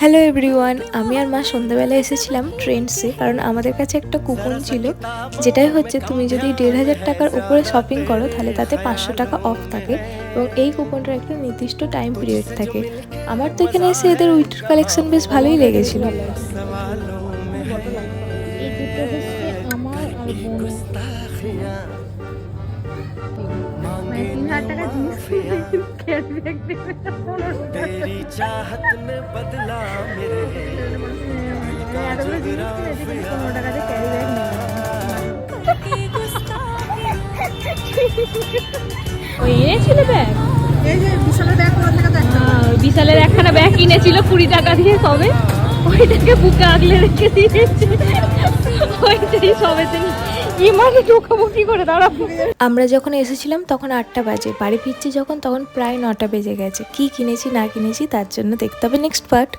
Hello everyone, আমি আর মা সন্ধ্যাবেলা এসেছিলাম ট্রেন্ডসে, কারণ আমাদের কাছে একটা কুপন ছিল, যেটাই হচ্ছে তুমি যদি ১,৫০০ টাকার উপরে শপিং করো তাহলে তাতে ৫০০ টাকা অফ থাকে এবং এই কুপনটার একটা নির্দিষ্ট টাইম পিরিয়ড থাকে। আমার তো এখানে এসে এদের উইন্টার কালেকশন বেশ ভালোই লেগেছিল। এই দুটো হচ্ছে আমার আর বোনের, মানে ৩,০০০ টাকা জিনিস ক্যাশব্যাক দেবে ১৫ টাকা। এতগুলো জিনিস কিনেছে কিন্তু ১৫ টাকাতে ক্যারি ব্যাগ নেবে। ওই এনেছিল ব্যাগ, এই যে বিশালের ব্যাগ কোথা থেকে দেখতে ওই বিশালের একখানা ব্যাগ কিনেছিল ২০ টাকা দিয়ে সবে, ওইটাকে বুকে আগলে রেখে দিয়েছে। ওইটাই সবে ইমানে ঢোকাবো কি করে দাঁড়াবো। আমরা যখন এসেছিলাম তখন ৮টা বাজে, বাড়ি ফিরছি যখন তখন প্রায় ৯টা বেজে গেছে। কি কিনেছি না কিনেছি তার জন্য দেখতে হবে নেক্সট পার্ট।